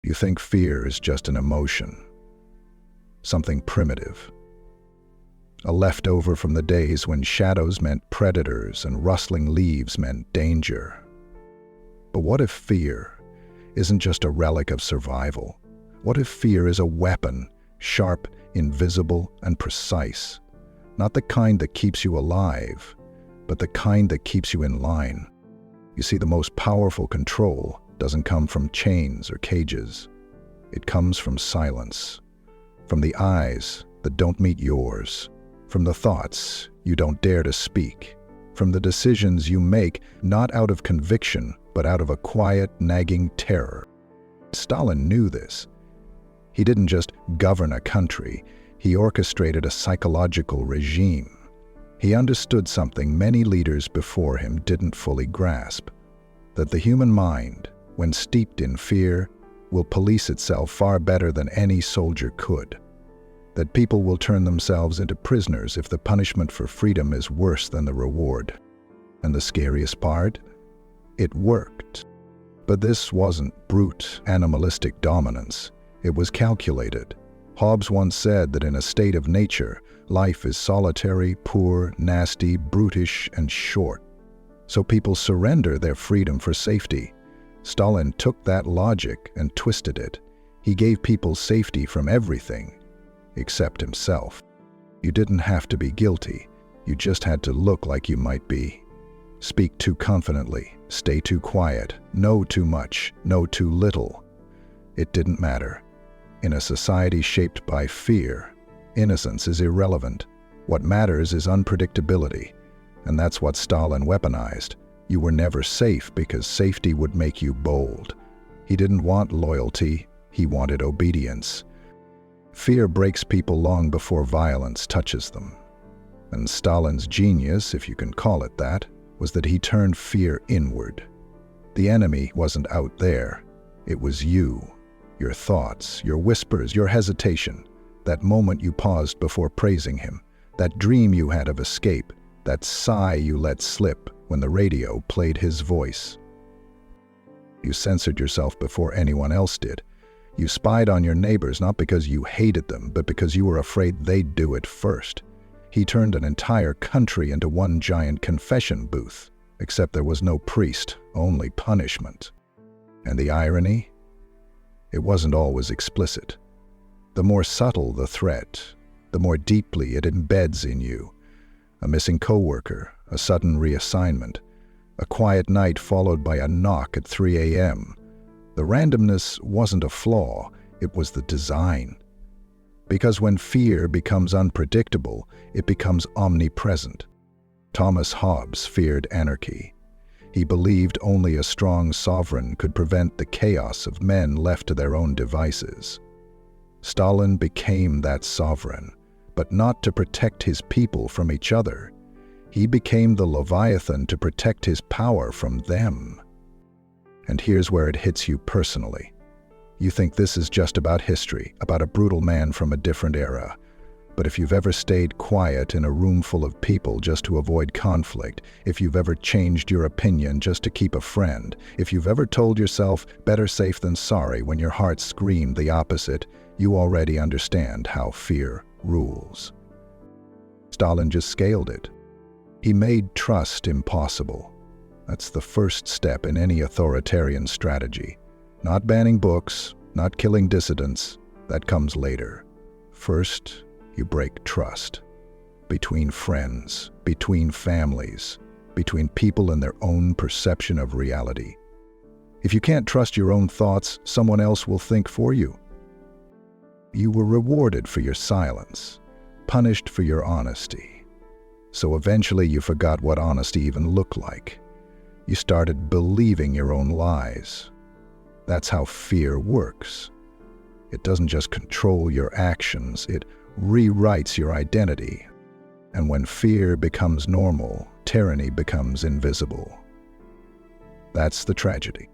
You think fear is just an emotion, something primitive, a leftover from the days when shadows meant predators and rustling leaves meant danger. But what if fear isn't just a relic of survival? What if fear is a weapon, sharp, invisible, and precise? Not the kind that keeps you alive, but the kind that keeps you in line. You see, the most powerful control doesn't come from chains or cages. It comes from silence, from the eyes that don't meet yours, from the thoughts you don't dare to speak, from the decisions you make not out of conviction, but out of a quiet, nagging terror. Stalin knew this. He didn't just govern a country, he orchestrated a psychological regime. He understood something many leaders before him didn't fully grasp, that the human mind, when steeped in fear, will police itself far better than any soldier could. That people will turn themselves into prisoners if the punishment for freedom is worse than the reward. And the scariest part? It worked. But this wasn't brute, animalistic dominance. It was calculated. Hobbes once said that in a state of nature, life is solitary, poor, nasty, brutish, and short. So people surrender their freedom for safety. Stalin took that logic and twisted it. He gave people safety from everything, except himself. You didn't have to be guilty. You just had to look like you might be. Speak too confidently, stay too quiet, know too much, know too little. It didn't matter. In a society shaped by fear, innocence is irrelevant. What matters is unpredictability, and that's what Stalin weaponized. You were never safe because safety would make you bold. He didn't want loyalty, he wanted obedience. Fear breaks people long before violence touches them. And Stalin's genius, if you can call it that, was that he turned fear inward. The enemy wasn't out there, it was you. Your thoughts, your whispers, your hesitation, that moment you paused before praising him, that dream you had of escape, that sigh you let slip when the radio played his voice. You censored yourself before anyone else did. You spied on your neighbors not because you hated them, but because you were afraid they'd do it first. He turned an entire country into one giant confession booth, except there was no priest, only punishment. And the irony? It wasn't always explicit. The more subtle the threat, the more deeply it embeds in you. A missing coworker, a sudden reassignment, a quiet night followed by a knock at 3 a.m. The randomness wasn't a flaw, it was the design. Because when fear becomes unpredictable, it becomes omnipresent. Thomas Hobbes feared anarchy. He believed only a strong sovereign could prevent the chaos of men left to their own devices. Stalin became that sovereign, but not to protect his people from each other. He became the Leviathan to protect his power from them. And here's where it hits you personally. You think this is just about history, about a brutal man from a different era. But if you've ever stayed quiet in a room full of people just to avoid conflict, if you've ever changed your opinion just to keep a friend, if you've ever told yourself, better safe than sorry, when your heart screamed the opposite, you already understand how fear rules. Stalin just scaled it. He made trust impossible. That's the first step in any authoritarian strategy. Not banning books, not killing dissidents, that comes later. First, you break trust. Between friends, between families, between people and their own perception of reality. If you can't trust your own thoughts, someone else will think for you. You were rewarded for your silence, punished for your honesty. So eventually you forgot what honesty even looked like. You started believing your own lies. That's how fear works. It doesn't just control your actions, it rewrites your identity. And when fear becomes normal, tyranny becomes invisible. That's the tragedy.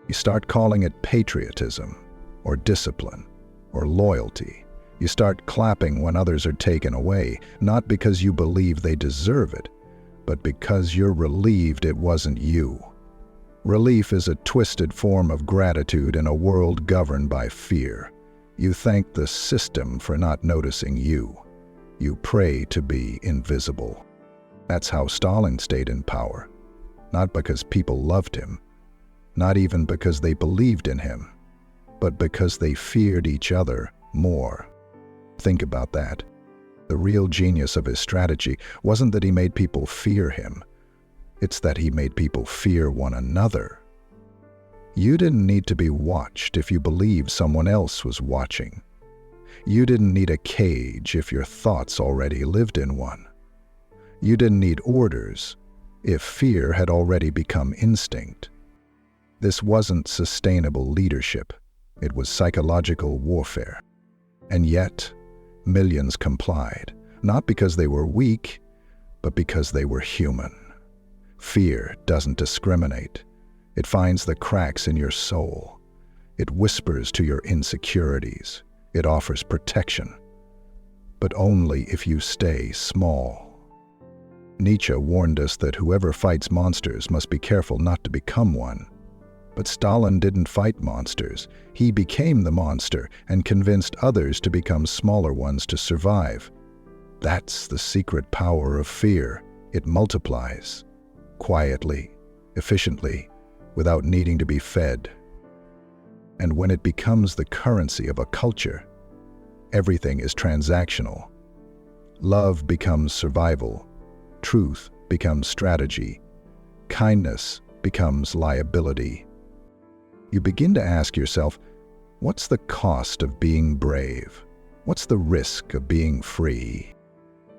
You start calling it patriotism, or discipline, or loyalty. You start clapping when others are taken away, not because you believe they deserve it, but because you're relieved it wasn't you. Relief is a twisted form of gratitude in a world governed by fear. You thank the system for not noticing you. You pray to be invisible. That's how Stalin stayed in power. Not because people loved him, not even because they believed in him, but because they feared each other more. Think about that. The real genius of his strategy wasn't that he made people fear him. It's that he made people fear one another. You didn't need to be watched if you believed someone else was watching. You didn't need a cage if your thoughts already lived in one. You didn't need orders if fear had already become instinct. This wasn't sustainable leadership. It was psychological warfare. And yet, millions complied, not because they were weak, but because they were human. Fear doesn't discriminate. It finds the cracks in your soul. It whispers to your insecurities. It offers protection. But only if you stay small. Nietzsche warned us that whoever fights monsters must be careful not to become one. But Stalin didn't fight monsters. He became the monster and convinced others to become smaller ones to survive. That's the secret power of fear. It multiplies. Quietly, efficiently, without needing to be fed. And when it becomes the currency of a culture, everything is transactional. Love becomes survival. Truth becomes strategy. Kindness becomes liability. You begin to ask yourself, what's the cost of being brave? What's the risk of being free?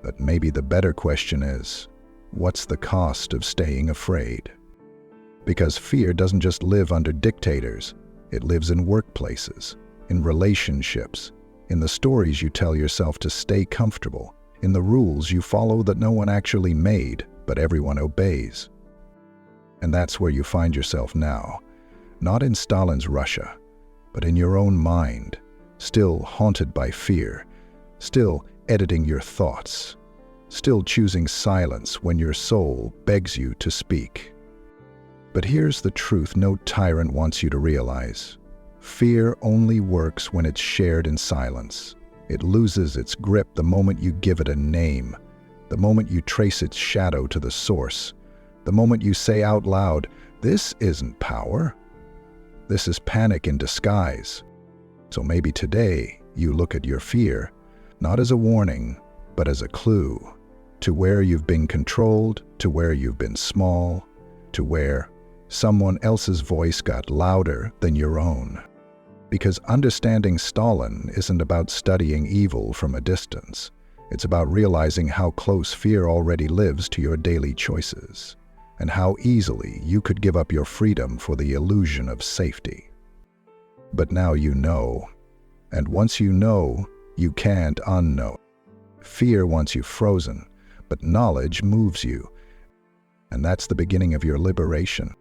But maybe the better question is, what's the cost of staying afraid? Because fear doesn't just live under dictators. It lives in workplaces, in relationships, in the stories you tell yourself to stay comfortable, in the rules you follow that no one actually made, but everyone obeys. And that's where you find yourself now, not in Stalin's Russia, but in your own mind, still haunted by fear, still editing your thoughts, still choosing silence when your soul begs you to speak. But here's the truth no tyrant wants you to realize. Fear only works when it's shared in silence. It loses its grip the moment you give it a name, the moment you trace its shadow to the source, the moment you say out loud, "This isn't power. This is panic in disguise." So maybe today you look at your fear, not as a warning, but as a clue to where you've been controlled, to where you've been small, to where someone else's voice got louder than your own. Because understanding Stalin isn't about studying evil from a distance. It's about realizing how close fear already lives to your daily choices, and how easily you could give up your freedom for the illusion of safety. But now you know, and once you know, you can't unknow. Fear wants you frozen, but knowledge moves you, and that's the beginning of your liberation.